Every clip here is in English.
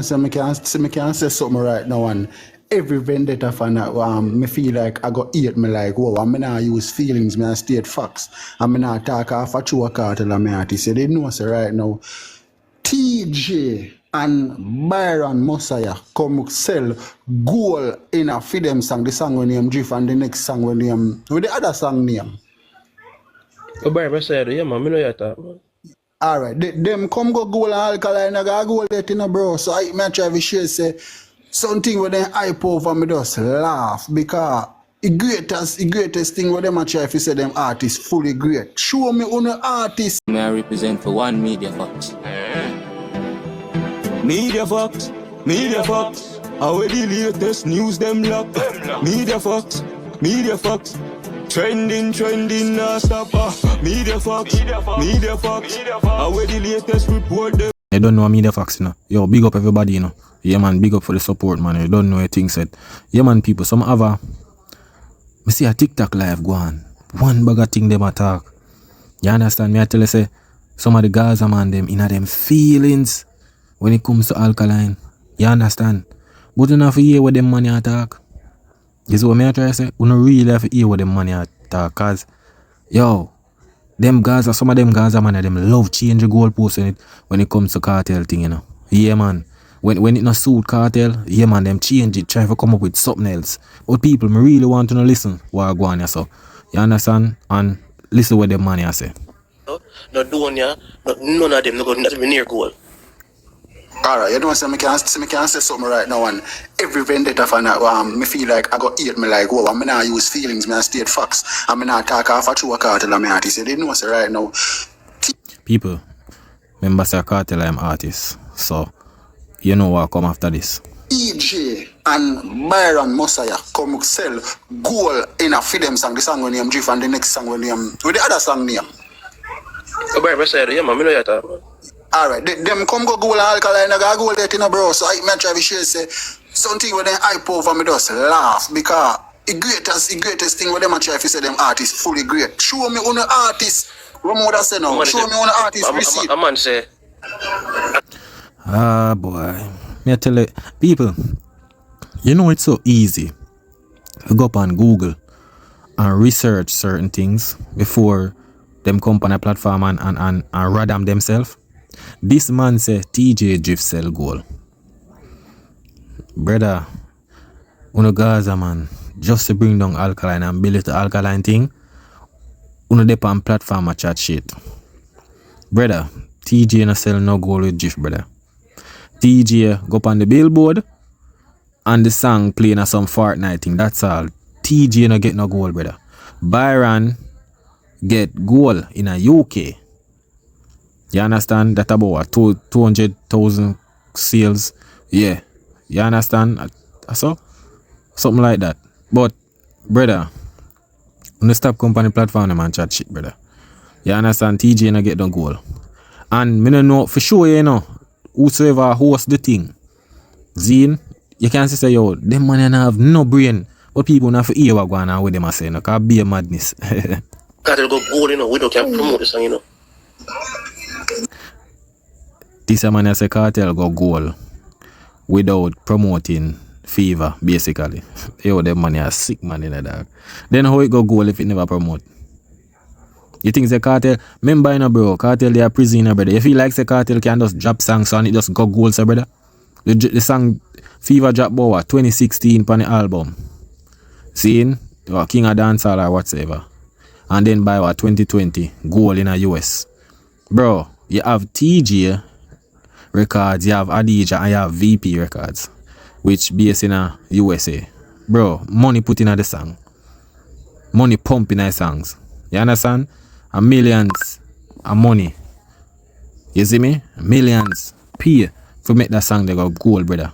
So me can say something right now, and every vendetta fan me feel like I got hate me like wow, I not use feelings, me I state facts. I not talk off a true cartel and me artist. So they know say right now Teejay and Byron Mosiah come sell goal in a for them song, the song when name Drift and the next song when name with the other song name. Oh, Byron Mosiah, yeah man, me know you talk, man. Alright, them come go goal and Alkaline, I got goal that in a bro. So I try to share say something where they hype over me just laugh because the greatest thing where them a try to say them artists fully great. Show me on the artist. May I represent for one Media Fox. Media Fox, Media Fox. How the latest news them lock. Media Fox, Media Fox. Trending, nah stop. Media Fox, Media Fox. How the latest report them. I don't know Media Fox, you know. Yo, big up everybody, you know. Yeah, man, big up for the support, man. You don't know a thing said. Yeah, man, people, some have a... I see a TikTok live go on. One bag of thing them attack. You understand me? I tell you, say, some of the Gaza man, them, in them feelings when it comes to Alkaline. You understand? But you don't have to hear what them money attack. This is what I try to say. You don't really have to hear what them money attack. Because, yo, them Gaza, some of them Gaza man, them love change the goalpost when it comes to cartel thing, you know. Yeah, man. When it not suit cartel, yeah, man, them change it, try to come up with something else. But people, me really want to listen what I go on here, so. You understand? And listen what them money I say. No doing ya, none of them no go not even near goal. Alright, you know what I can say something right now, and every vendetta fan me feel like I got hate me like wow, I not use feelings, me I state facts. I not talk off a true cartel and me artist. So they know say right now. People, remember say cartel I'm artist. So you know what come after this. Teejay and Byron Mosiah come sell goal in a for them song, the song when name Drift and the next song when name with the other song name. Oh, Byron Mosiah, yeah man, me know you talk, man. Alright, them come go goal and Alkaline, I got goal that in a bro. So I try to share say something where they hype over me just laugh because the greatest thing where them a try to say them artists fully great. Show me on the artist. What more that say now? Show me on the artist receipt. A man say. Ah boy. Me tell you, people, you know it's so easy to go up on Google and research certain things before them come on a platform and rad them themselves. This man say Teejay drift sell goal. Brother, uno Gaza man, just to bring down Alkaline and build it to Alkaline thing, uno dep on platform a chat shit. Brother, Teejay no sell no goal with drift, brother. Teejay go up on the billboard and the song playing a some Fortnite thing, that's all. Teejay no get no goal, brother. Byron get goal in a UK. You understand? That about 200,000 sales. Yeah. You understand? So something like that. But brother, when you stop company platform and chat shit, brother. You understand? Teejay no get no goal. And me no know for sure, you know, whosoever hosts the thing. Zine, you can't say yo, them man have no brain. But people not for hear what going on with them I say, no, cause be a madness. Cartel go goal, you know, we don't can promote this song, you know. This man as a cartel go goal without promoting Fever, basically. Yo, them money are sick man in the dog. Then how it go goal if it never promote? You think the cartel, remember you know bro, cartel they are prisoner brother. You feel like the cartel can just drop songs and it just go goal so brother? The song Fever drop about 2016 on the album. Seeing? King of Dancehall or whatsoever. And then by 2020, goal in the US. Bro, you have Teejay records, you have Adija and you have VP records, which based in a USA. Bro, money put in the song. Money pump in the songs. You understand? And millions of money. You see me? Millions pay to make that song they go gold, brother.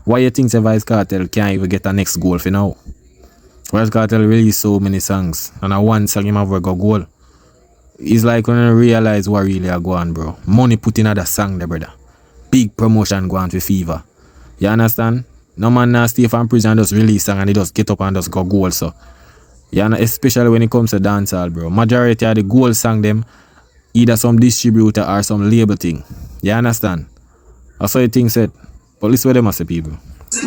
Why you think the Vice Cartel can't even get a next goal for now? Vice Cartel release so many songs and a one song him have go goal. It's like when you realize what really are going, bro. Money put in the song there, brother. Big promotion going for Fever. You understand? No man now stay from prison and just release song and they just get up and just go goal, so. You know, especially when it comes to dancehall, bro. Majority of the goal song them either some distributor or some label thing. You understand? That's how you think said. But listen what them must say, people.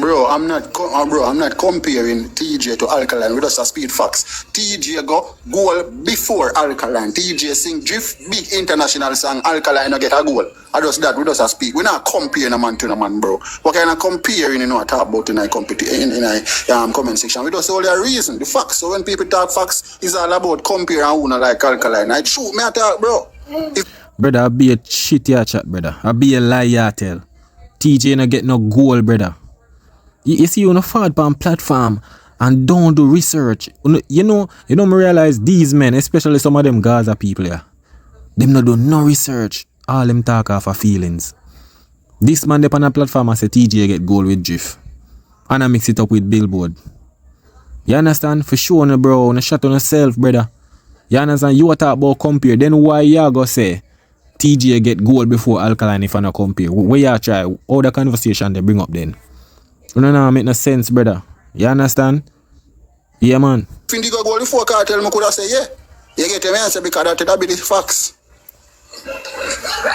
Bro, I'm not comparing Teejay to Alkaline with us a speed facts. Teejay go goal before Alkaline. Teejay sing Drift, big international song, Alkaline no get a goal. I just that with us a speak. We're not comparing a man to a man, bro. What kind of comparing, you know, I talk about in a comment section. We just only a reason, the facts. So when people talk facts, it's all about comparing who not like Alkaline. I shoot me I talk, bro. Brother, I be a shit ya chat, brother. I be a lie ya tell. Teejay no get no goal, brother. You see, you no forward on platform and don't do research. You know, me realize these men, especially some of them Gaza people here, them no do no research. All them talk off of feelings. This man up on a platform and say Teejay get goal with Drift. And I mix it up with Billboard. You understand? For sure, no bro, no shot on yourself, brother. You understand? You talk about compare. Then why you go say Teejay get goal before Alkaline if I no compare? Where you try? All the conversation they bring up then? No, make no sense, brother. You understand? Yeah, man. If you go goal before Vkartel, I could have said, yeah. You get me answer because that be the facts.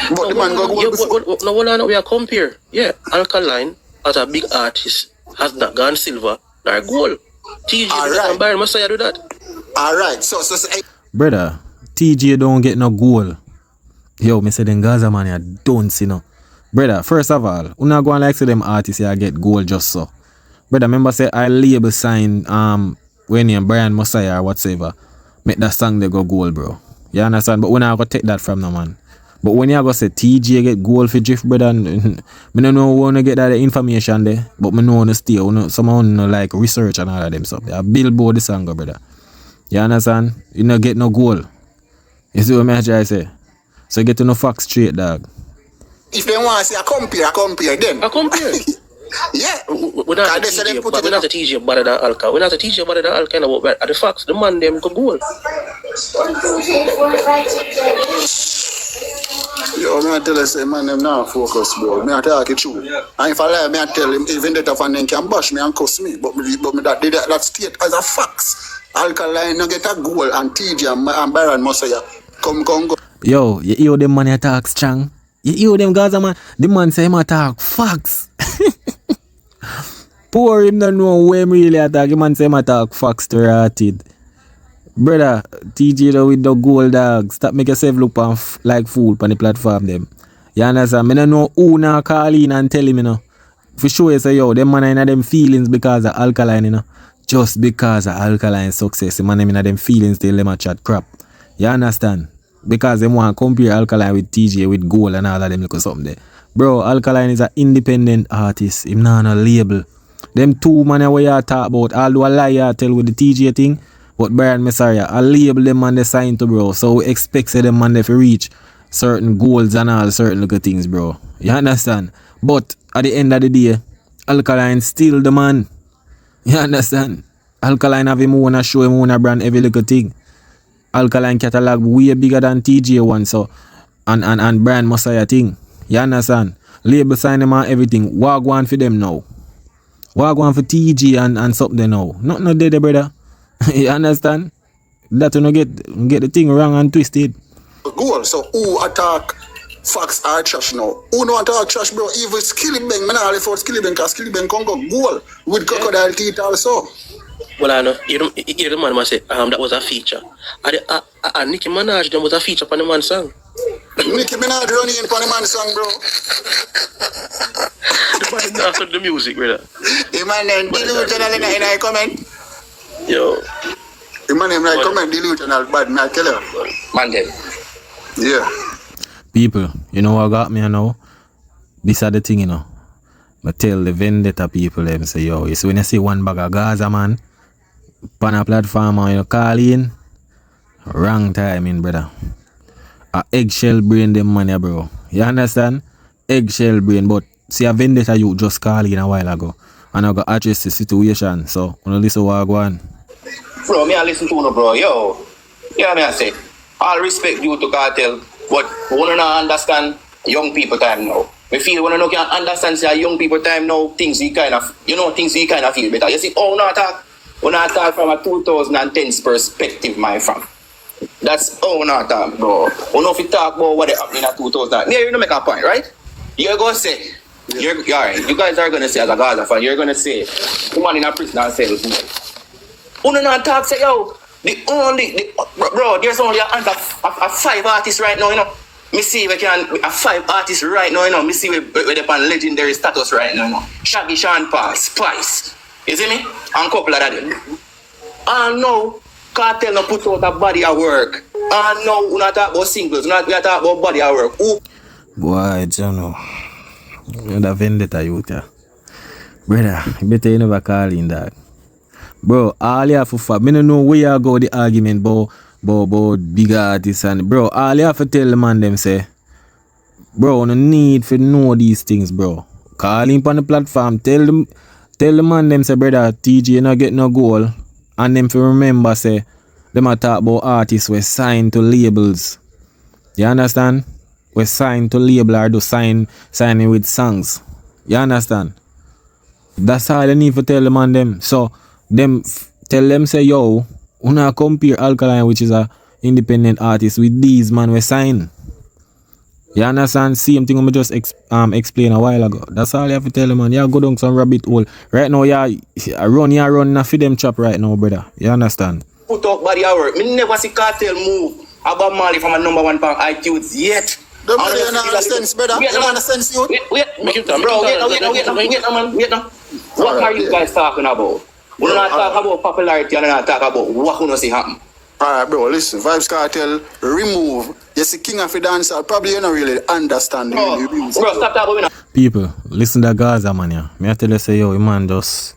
But the man go goal before. No, we are compare. Yeah, Alkaline as a big artist has not gone silver nor gold. Teejay and Byron Messiah do that. Alright, so brother, Teejay don't get no goal. Yo, me say them Gaza man, you don't see no. Brother, first of all, you not go and like say them artists here get goal just so. Brother, remember say I label sign when you Brian Messiah or whatsoever, make that song they go goal, bro. You understand? But when I go take that from no man. But when you go say Teejay get goal for Drift, brother, me don't know who wanna get that information there, but me know wanna stay, someone like research and all of them stuff. They Billboard the song, brother. You understand? You not get no goal. You see what me try say? So you get to no facts straight, dog. If they want to say I compare them. I compare. Yeah. We're not the Teejay better than Alka. We're not the Teejay better than Alka. At the facts, the man them go goal. Yo, me I tell you, say man them now focus, bro. Me I talk it true. And if I lie, me I tell him even that fan them can bash me and cuss me. But me that state as a facts. Alkaline no get a goal and Teejay and Byron Messiah come go. Yo, you hear them man attack strong? You hear them Gaza man? The man say him attack facts. Poor him don't know where him really attack. The man say him attack facts to rotted. Brother, Teejay with the gold dog. Stop make yourself look like fool on the platform them. You understand? Me don't know who now call in and tell him, you know. For sure you say, yo, them man in them feelings because of Alkaline, you know. Just because of Alkaline success, the man in them feelings till them a chat crap. You understand? Because they want to compare Alkaline with Teejay with gold and all of them look something there. Bro, Alkaline is an independent artist. Him not on a label. Them two man where you talk about, although a lie you tell with the Teejay thing, but Brian Messiah, I label them man they sign to, bro. So we expect them man they reach certain goals and all certain little things, bro. You understand? But at the end of the day, Alkaline still the man. You understand? Alkaline have him own a show, him own a brand, every little thing. Alkaline catalog way bigger than Teejay one, so and Brian Messiah thing. You understand? Label sign them and everything. What go on for them now? What go on for Teejay and something now? Nothing there, brother. You understand? That you no get the thing wrong and twisted. Goal. So who attack facts are trash now? Who no attack trash, bro? Even Skillibeng, man, all for Skillibeng, because Skillibeng can go goal with crocodile teeth also. Well, I know. You the man must say, that was a feature. And Nicki Minaj, that was a feature on the man's song. Nicki Minaj running in on the man's song, bro. The man dance on the music, brother. The man then delusional in a comment. Yo. The man name like comment delusional, bad man, tell you. Man them. Yeah. People, you know what got me now? This are the thing, you know. But tell the vendetta people them say, yo, you see when you see one bag of Gaza man on a platform and you call in, wrong timing, brother. A eggshell brain them man, bro. You understand? Eggshell brain, but see a vendetta you just call in a while ago. And I got address the situation. So when you listen what I go on. Bro, me I listen to you, bro. Yo. Yeah, me I say. All respect you to Vkartel, but we want to understand young people time now. We feel when you can understand say young people time now, things we kind of feel better. You see, we not talk from a 2010s perspective, my friend. That's how we not talk, bro. We know if you talk about what happened in a 2000. Yeah, you know make a point, right? You go say, You guys are gonna say as a Gaza fan, you're gonna say the man in a prison and say Uno not talk say yo. Bro, there's only a 5 artists right now, you know. Me see we can a 5 artists right now, you know. Me see we upon legendary status right now, you know. Shaggy, Sean Paul, Spice. You see me? And couple of that. And now Cartel no put out a body of work. And now we not talk about singles, we not talk about body of work. Who? Boy, Jono. You're the vendetta youth, yeah. Brother, you better you never call in that. Bro, all you have to fuck. I don't know where you go the argument about big artists and bro, all you have to tell the man them say, bro, no need for know these things, bro. Call him on the platform, tell the man them say, brother, Teejay not get no goal. And them for remember say, them a talk about artists we signed to labels. You understand? We signed to label or do signing with songs. You understand? That's all you need to tell the man them. So tell them say yo, una compare Alkaline, which is a independent artist, with these man we sign. You understand? Same thing I just explain a while ago. That's all you have to tell them, man. You go down some rabbit hole. Right now, you run a feed them chop right now, brother. You understand? Put out body of work. Me never see Cartel move about Marley from a number 1 pound iTunes yet. Don't you know the sense, brother? You know the sense, you? Wait now. What are you guys talking about? We're not talking about popularity and we're not talking about what you know see happen. Alright, bro, listen. Vybz Kartel, remove. You see, King of the Dancer, probably you don't really understand. Bro, stop talking about me. People, listen to Gaza, man. Yeah. Me I tell you, say, yo, man, just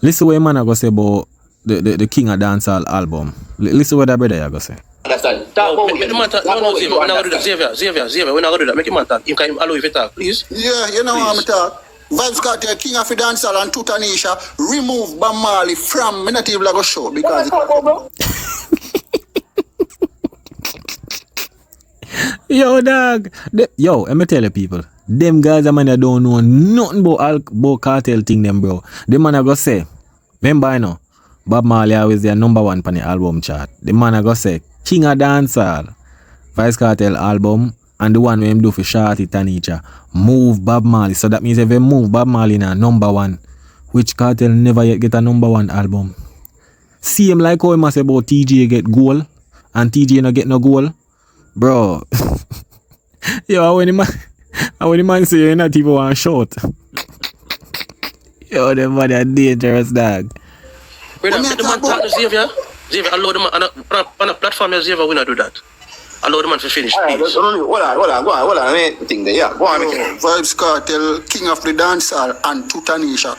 listen what man I go say about the King of Dancehall album. Listen what that brother I go say. Understand? No, Xavier, we're not going to do that. Xavier, we're not going to do that. Make him man talk. Him can allow you to talk, please. Yeah, you know what I'm talking. Vybz Kartel, King of the Dancehall and Tutanisha, remove Bob Marley from me not even like a show because Yo, dog. Yo, let me tell you people. Them guys a man that don't know nothing about Cartel thing them, bro. The man a go say, remember you know, Bob Marley always their number 1 on the album chart. The man a go say, King of Dancehall, Vybz Kartel album, and the one we him do for Shorty Tanisha, move Bob Marley. So that means if they move Bob Marley in a number 1, which Cartel never yet get a number 1 album. See him like how he must say about Teejay get goal, and Teejay no get no goal. Bro, yo, when the man say you're not even one shot. Yo, them man are dangerous, dog. Brother, let the man talk to Xavier. Xavier, allow the man on a platform as Xavier, we not do that. Allow the man to finish, please. Hold on. I mean, thing there. Yeah, go on. Vybz Kartel, King of the Dancehall and Tutanisha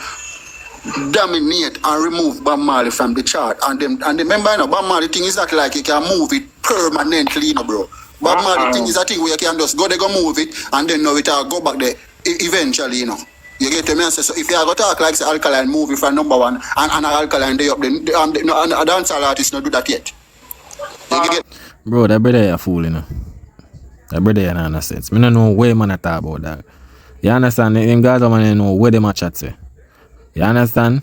dominate and remove Bob Marley from the chart. And remember, you know, Bob Marley thing is not like you can move it permanently, you know, bro. Bob Marley thing is a thing where you can just go move it and then now it will go back there eventually, you know. You get to me and say, so if you go talk like the Alkaline movie from number 1 and Alkaline they up, then a dancehall artist not do that yet. You get. Bro, that brother a fool, you know. That brother ain't no sense. I don't know where man a talk about that. You understand? Them guys don't know where them a chat say. You understand?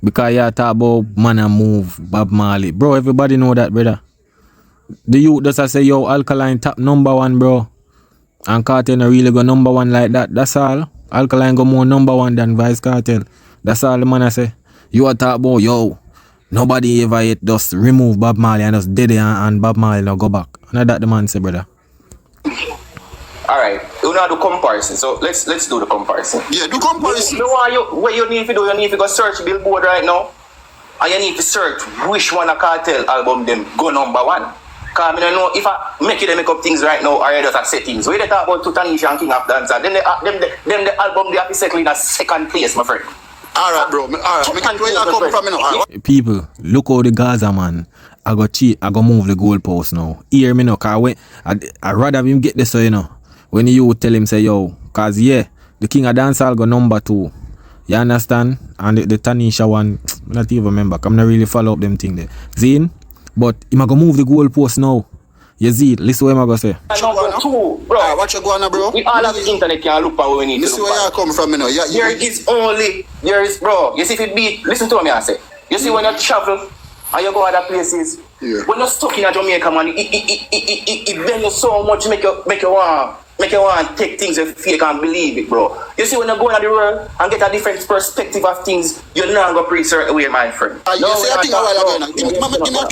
Because you talk about man a move Bob Marley. Bro, everybody know that, brother. The youth does say, yo, Alkaline top number 1, bro. And Cartel no really go number 1 like that. That's all. Alkaline go more number 1 than Vybz Kartel. That's all the man I say. You a talk about, yo, nobody ever yet just remove Bob Marley and just dead and Bob Marley now go back. And that the man say, brother. Alright, you know do comparison. So let's do the comparison. Yeah, do comparison. What you need to do, you need to go search Billboard right now. And you need to search which one a Cartel album them go number 1. Because I don't know if I make up things right now or you just have settings. When they talk about Tutanisha and King of Dancehall, then the album they have to settle in a 2nd place, my friend. Alright, bro. Alright, where you come from, you know. People, look how the Gaza man. I go move the goalpost now. Hear me now, cause I rather him get this, so you know. When you tell him say, yo, cause yeah, the King of Dancehall go number 2. You understand? And the Tanisha one, I don't even remember. I'm not really follow up them thing there. Zine? But I'm going to move the goalpost now. You see it? Listen what I'm going to say. Number 2, bro. What you going on, bro? We all have the internet can look for where we need to look for. Listen where you come from, you know. There is, bro. You see if it beat, listen to me I say. You see when you travel and you go other places, when you're stuck in a Jamaica, man, it bend you so much, make you want make you want to take things with fake and believe it, bro. You see, when you go into the world and get a different perspective of things, you're not going to preach certain way, my friend. You see a thing a while ago now. Give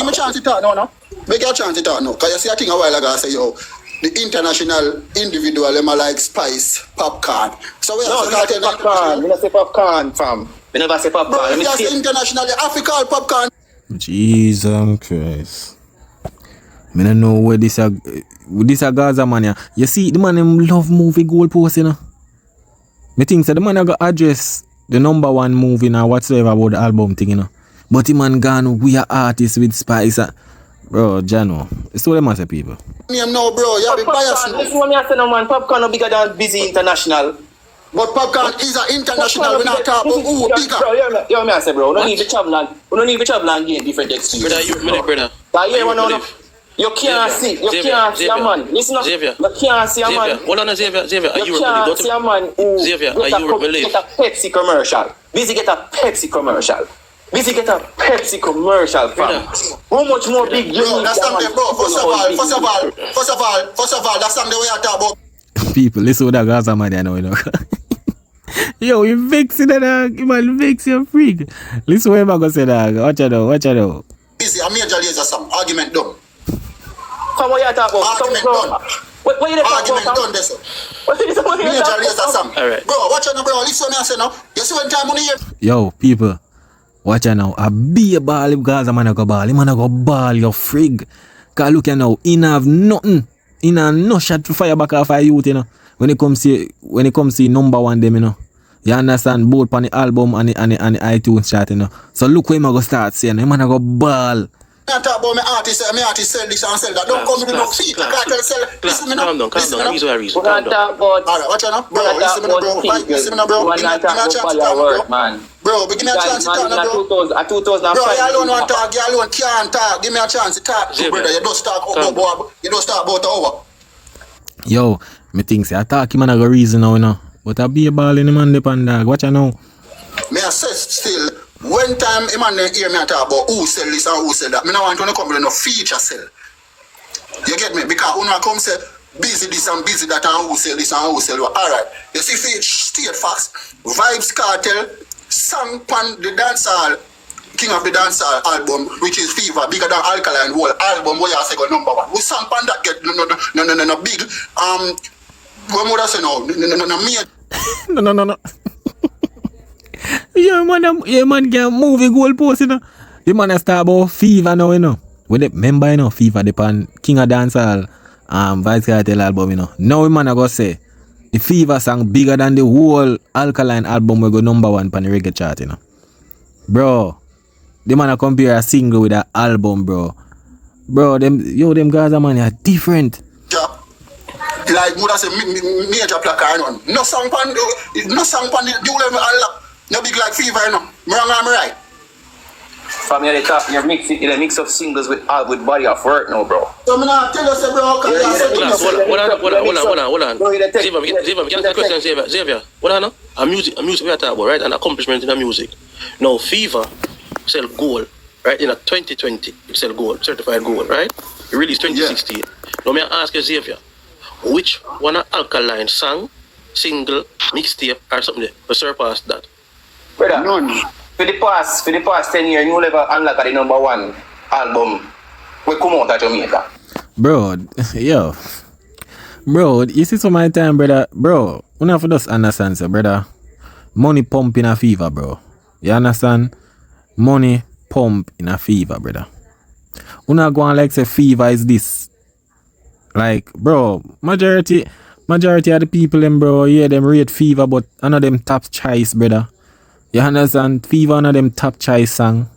me a chance to talk now, no? Make a chance to talk now. Because you see a thing a while ago, I say, yo, the international individual, them are like spice, popcorn. So we have to tell popcorn. We don't say popcorn, fam. We never say popcorn. Bro, you say internationally, Africa popcorn. Jesus Christ. I don't know where this a Gaza man. Yeah. You see, the man him love movie goalpost, you know. Me think so the man got address the #1 movie now whatsoever about the album thing, you know. But the man gone, we are artists with spice. Bro, Jano. It's what them say, people. Name now, bro. You have be biased. Listen what me say no, man. Popcorn no bigger than Busy International. But popcorn is an international. We're not talking about who bigger. Bro, you me I say, bro. We don't need to travel and gain different experiences. Brother. You can't see a man. Listen up. Xavier. You can't see a man. Hold on, Xavier. Are You can't see a man who Xavier, are you relieved? get a Pepsi commercial. Busy get a Pepsi commercial. Busy get a Pepsi commercial, fam. How much more big you Bro, need? that's something, bro. First of all, that's something we are talking about. People, listen to that Gaza man, you know. Yo, you vexing that dog. You man vex your freak. Listen what I'm gonna say, dog. Watch out now. Easy, a major laser song. Argument done. Come what you talk about? Argument done. What you talk Argument about? done, this. What you talk Major laser about? song. Alright. Bro, watch out now, bro. Listen what I say now. You see when time on the year. Yo, people, watch out now. A be a ball if Gaza man a go ball. Him man a go ball, you frig. Cause look at now, he have nothing. He have no shot to fire back off a youth, you know. When it comes to #1 them, you know. You understand? Both on the album and the iTunes chart, you know. So look where him a go start saying. Him man a go ball. I talk about my artist sell this and sell that. Don't come with no feet. Cartel sell. Listen me now. Calm down. Reason. We're not talking about. Alright, watch out now. Bro, listen me now, bro. Listen me now, bro. We're not talking about firework, man. Bro, give me a chance to talk now, bro. A 2005. Bro, you alone want to talk. You alone can't talk. Give me a chance to talk. Brother, you don't talk about you don't talk about over. Yo, me think say attack him and I go reason now, you know. But I be a ball in the man depend dog. Watch out now. Me assess still. When time a man hear me talk about who sell this and who sell that, me not want to come with no feature sell. You get me? Because when I come say busy this and busy that and who sell this and who sell that. Alright. You see state facts. Vkartel sang pan the dancehall King of the Dancehall album, which is Fever, bigger than Alkaline whole album where you say go #1. We sang pan that get no big. What would I say now? No me. No. Yeah, man can move a goalpost, you know. The man has start about Fever now, you know. With the member, you know, Fever, the pan King of Dancehall, Vkartel album, you know. Now the man I go say the Fever song bigger than the whole Alkaline album will go #1 pan the reggae chart, you know. Bro, the man I compare a single with an album, bro. Bro, them guys are man are different. Like would I say major placard on. No song pan the level unlock. No big like Fever, you know. Me wrong or me right? From here, you're mix of singles with body of work now, bro. So me not tell us, bro. Hold on. Xavier, we can ask the question, Xavier. What I know? A music we are talking about, right? An accomplishment in the music. Now, Fever sell gold, right? In a 2020, it sell gold, certified gold, right? It released 2016. Now, me ask you, Xavier, which one of Alkaline song, single, mixtape, or something will surpass that? Brother, none. For the past 10 years, you never unlock the #1 album. We come out of Jamaica. Bro, yo. Bro, you see so many time, brother. Bro, we have to just understand, so, brother. Money pump in a fever, bro. You understand? Money pump in a fever, brother. We not going like say fever is this. Like, bro, majority of the people, them, bro, yeah, them rate Fever, but none of them top choice, brother. You understand? Fever, none of them top choice song.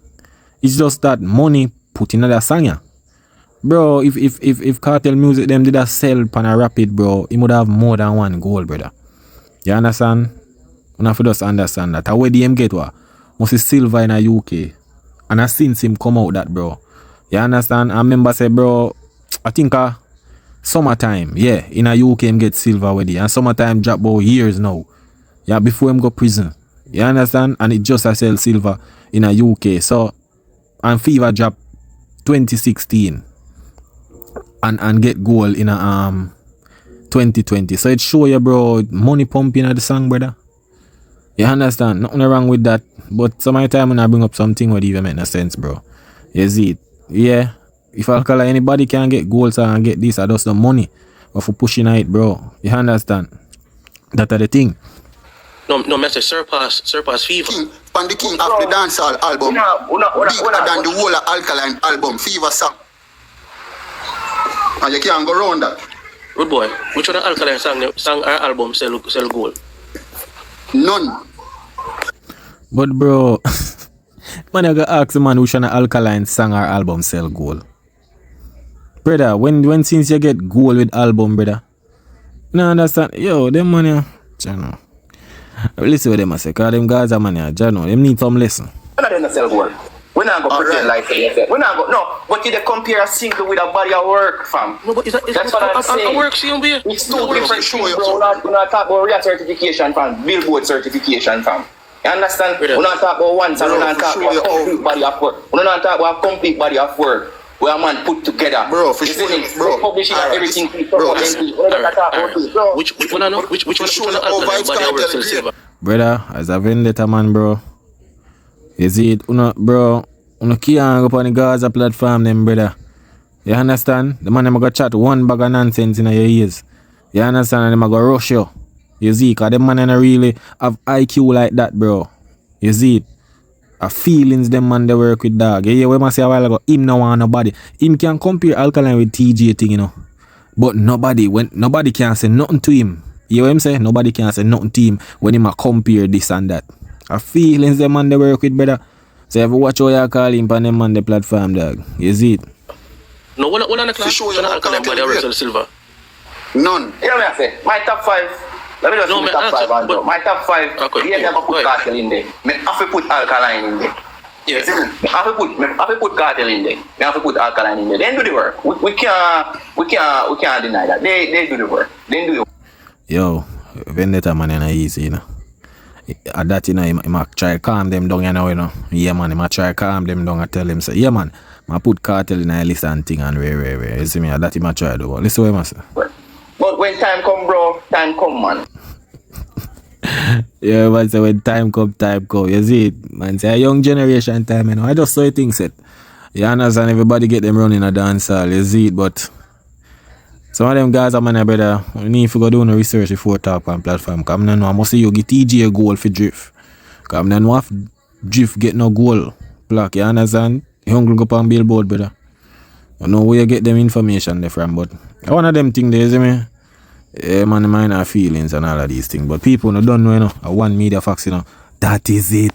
It's just that money put in another song, yeah. Bro, if Cartel Music, them did a sell pan a rapid, bro, it would have more than one goal, brother. You understand? You have to just understand that. Where the get what? Must be silver in a UK. And I since him come out that, bro. You understand? I remember say, bro, I think summertime, yeah, in a UK him get silver already. And summertime drop about years now. Yeah, before him go prison. You understand? And it just a sell silver in a UK. So, and Fever drop 2016. And get gold in a 2020. So it show you, bro, money pumping at the song, brother. You understand? Nothing wrong with that. But some of the time when I bring up something would even make no sense, bro. You see it? Yeah. If Alkaline, anybody can get goals and get this, I just the money. But for pushing it, bro. You understand? That are the thing. No, message surpass Fever. King, on the King of the Dancehall album. Bigger than the whole of Alkaline album, Fever song. And you can't go around that. Good boy. Which one of Alkaline song or album sell gold? None. But bro, man, I gotta ask the man which one of Alkaline song or album sell gold. Brother, when since you get gold with album, brother? No understand. Yo, them money, Jano. Listen what them say, cause them guys are money, Jano. Them need some lesson. None of them not sell gold. We're not going to pretend like it. We're not going no, but you compare a single with a body of work, fam. No, but that's what I'm saying. Work, see, It's two different things, bro. We're not talking about real certification, fam. Billboard certification, fam. You understand? We're not talking about one, so we're not talking about a complete body of work. We're not talking about a complete body of work. Where a man put together. Bro, for sure, bro. Publishing everything. Bro, which one of Alkaline sell silver? Brother, as a vendetta man, bro. You see it, bro. Uno can't go on the Gaza platform, them, brother. You understand? The man them go chat one bag of nonsense in your ears. You understand? And them go rush you. You see, cause them man don't really have IQ like that, bro. You see it? A feelings them man they work with, dog. Yeah, we must say a while ago, him no want nobody. Him can compare Alkaline with Teejay thing, you know. But nobody can say nothing to him. You know what I'm saying? Nobody can say nothing to him when him a compare this and that. A feelings them man they work with, brother. So if you watch how you call him on them on the platform, dog. You see it? No, one on the class. One Alkaline body or sell silver. None. You know what I say? My top 5. Let me just put top 5 on there. My top 5. Okay, You never put Vkartel in there. I have to put Alkaline in there. Yeah. I have to put Vkartel in there. I have to put Alkaline in there. They do the work. We can't deny that. They do the work. They do the work. Yo, vendetta man ain't easy, you know. At that, you know, he might try calm them down, you know. Yeah, man, he might try calm them down and tell him, say, yeah, man, I put Vkartel in a list and thing and rare. You see me, at that he might try to do. Listen what he must say. But when time come, bro, time come, man. Yeah, man, say when time come. You see it, man, say a young generation time, you know. I just saw things set. You understand, everybody get them running a dance hall, you see it, but some of them guys are my brother. We need to go do no research before talk on platform. Cause I know I must say you get Teejay a goal for drift. Cause I know if drift get no goal plaque, you understand? You hungry go on billboard, brother. I know where you get them information there from, but one of them things there, you see me? Yeah, man, mine have feelings and all of these things. But people don't know, you know. One media facts, you know. That is it.